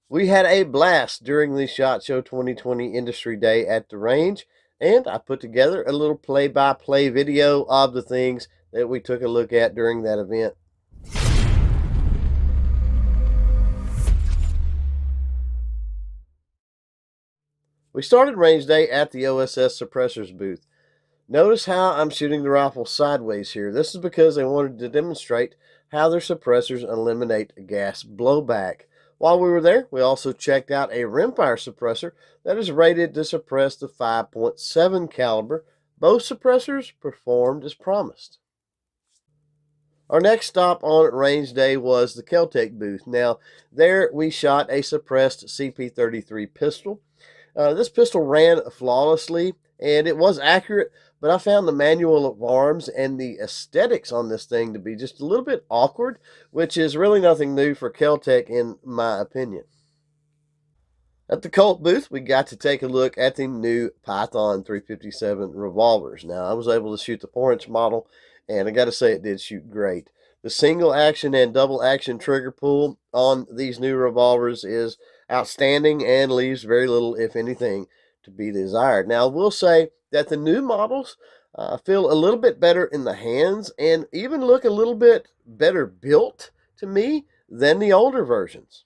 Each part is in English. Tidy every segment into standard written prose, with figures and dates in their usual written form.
We had a blast during the SHOT Show 2020 Industry Day at the range, and I put together a little play-by-play video of the things that we took a look at during that event. We started range day at the OSS suppressors booth. Notice how I'm shooting the rifle sideways here. This is because they wanted to demonstrate how their suppressors eliminate gas blowback. While we were there, we also checked out a rimfire suppressor that is rated to suppress the 5.7 caliber. Both suppressors performed as promised. Our next stop on range day was the Keltec booth. Now, there we shot a suppressed CP33 pistol. This pistol ran flawlessly and it was accurate, but I found the manual of arms and the aesthetics on this thing to be just a little bit awkward, which is really nothing new for Keltec in my opinion. At the Colt booth, we got to take a look at the new Python 357 revolvers. Now, I was able to shoot the 4-inch model, and I got to say it did shoot great. The single action and double action trigger pull on these new revolvers is outstanding and leaves very little, if anything, to be desired. Now, I will say that the new models feel a little bit better in the hands and even look a little bit better built to me than the older versions.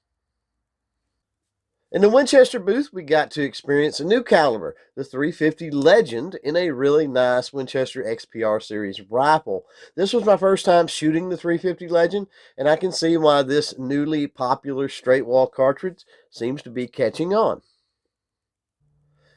In the Winchester booth, we got to experience a new caliber, the 350 Legend, in a really nice Winchester XPR series rifle. This was my first time shooting the 350 Legend, and I can see why this newly popular straight wall cartridge seems to be catching on.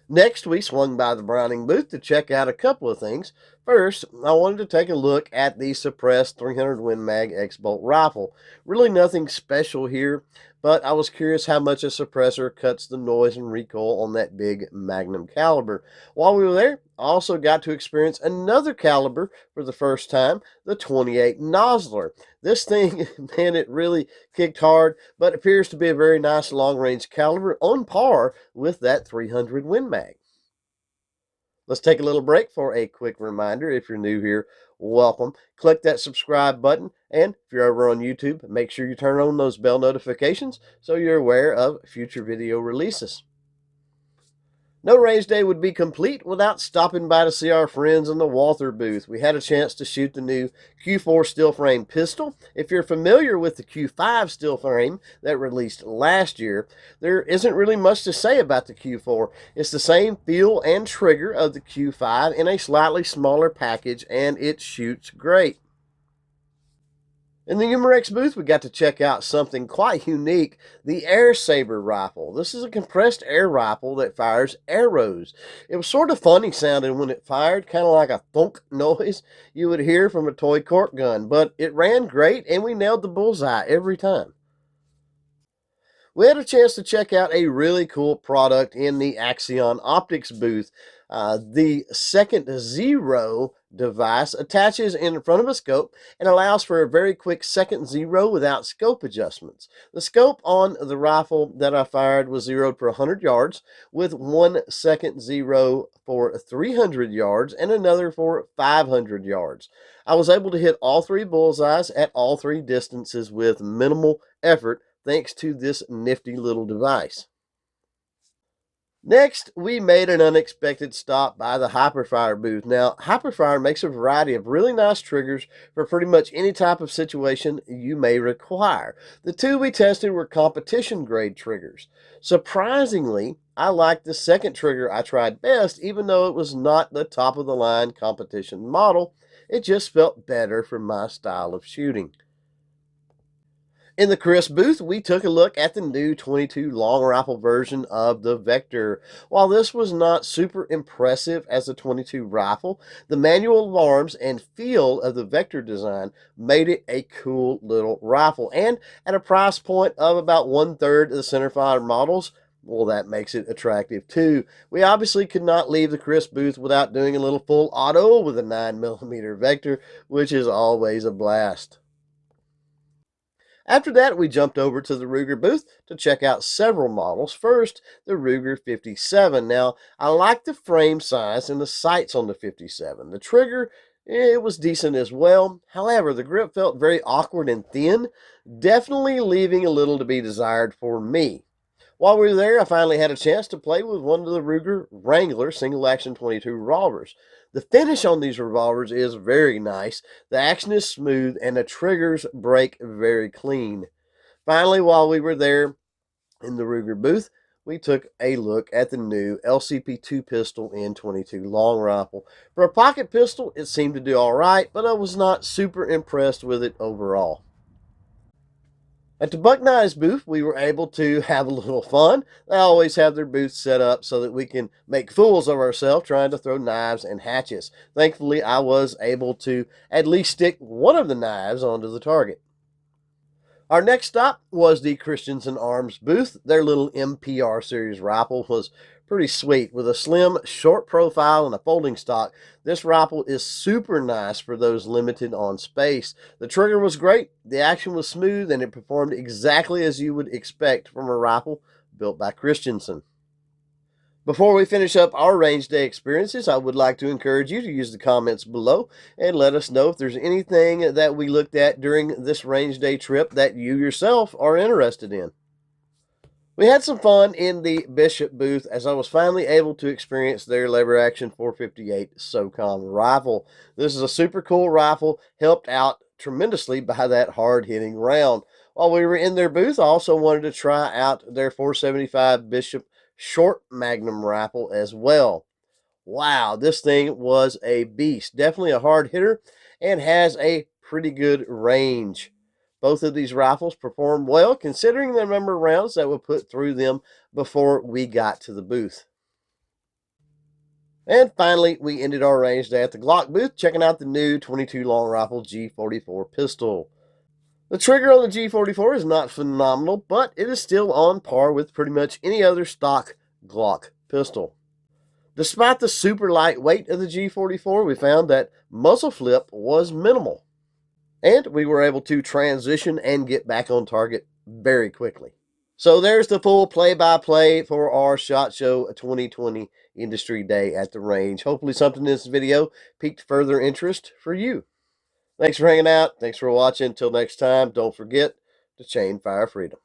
Next, we swung by the Browning booth to check out a couple of things. First, I wanted to take a look at the suppressed 300 Win Mag X-Bolt rifle. Really nothing special here, but I was curious how much a suppressor cuts the noise and recoil on that big Magnum caliber. While we were there, I also got to experience another caliber for the first time, the 28 Nosler. This thing, man, it really kicked hard, but appears to be a very nice long-range caliber on par with that 300 Win Mag. Let's take a little break for a quick reminder. If you're new here, welcome. Click that subscribe button, and if you're over on YouTube, make sure you turn on those bell notifications so you're aware of future video releases. No range day would be complete without stopping by to see our friends in the Walther booth. We had a chance to shoot the new Q4 steel frame pistol. If you're familiar with the Q5 steel frame that released last year, there isn't really much to say about the Q4. It's the same feel and trigger of the Q5 in a slightly smaller package, and it shoots great. In the Umarex booth, we got to check out something quite unique, the Air Saber rifle. This is a compressed air rifle that fires arrows. It was sort of funny sounding when it fired, kind of like a thunk noise you would hear from a toy cork gun, but it ran great and we nailed the bullseye every time. We had a chance to check out a really cool product in the Axion Optics booth. The second zero device attaches in front of a scope and allows for a very quick second zero without scope adjustments. The scope on the rifle that I fired was zeroed for 100 yards with 1 second zero for 300 yards and another for 500 yards. I was able to hit all 3 bullseyes at all 3 distances with minimal effort thanks to this nifty little device. Next, we made an unexpected stop by the Hyperfire booth. Now, Hyperfire makes a variety of really nice triggers for pretty much any type of situation you may require. The 2 we tested were competition grade triggers. Surprisingly, I liked the second trigger I tried best, even though it was not the top of the line competition model. It just felt better for my style of shooting. In the Chris booth, we took a look at the new 22 long rifle version of the Vector. While this was not super impressive as a 22 rifle, the manual of arms and feel of the Vector design made it a cool little rifle. And at a price point of about 1/3 of the centerfire models, well, that makes it attractive too. We obviously could not leave the Chris booth without doing a little full auto with a 9mm Vector, which is always a blast. After that, we jumped over to the Ruger booth to check out several models. First, the Ruger 57. Now, I like the frame size and the sights on the 57. The trigger, it was decent as well. However, the grip felt very awkward and thin, definitely leaving a little to be desired for me. While we were there, I finally had a chance to play with one of the Ruger Wrangler single action 22 revolvers. The finish on these revolvers is very nice. The action is smooth and the triggers break very clean. Finally, while we were there in the Ruger booth, we took a look at the new LCP2 pistol in 22 long rifle. For a pocket pistol, it seemed to do all right, but I was not super impressed with it overall. At the Buck Knives booth, we were able to have a little fun. They always have their booths set up so that we can make fools of ourselves trying to throw knives and hatchets. Thankfully, I was able to at least stick one of the knives onto the target. Our next stop was the Christiansen Arms booth. Their little MPR series rifle was pretty sweet with a slim, short profile and a folding stock. This rifle is super nice for those limited on space. The trigger was great, the action was smooth, and it performed exactly as you would expect from a rifle built by Christiansen. Before we finish up our range day experiences, I would like to encourage you to use the comments below and let us know if there's anything that we looked at during this range day trip that you yourself are interested in. We had some fun in the Bishop booth as I was finally able to experience their lever action 458 SOCOM rifle. This is a super cool rifle, helped out tremendously by that hard hitting round. While we were in their booth, I also wanted to try out their 475 Bishop short magnum rifle as well. Wow, this thing was a beast. Definitely a hard hitter and has a pretty good range. Both of these rifles performed well considering the number of rounds that were put through them before we got to the booth. And finally, we ended our range day at the Glock booth checking out the new 22 long rifle G44 pistol. The trigger on the G44 is not phenomenal, but it is still on par with pretty much any other stock Glock pistol. Despite the super light weight of the G44, we found that muzzle flip was minimal, and we were able to transition and get back on target very quickly. So there's the full play-by-play for our SHOT Show 2020 Industry Day at the range. Hopefully something in this video piqued further interest for you. Thanks for hanging out. Thanks for watching. Until next time, don't forget to chain fire freedom.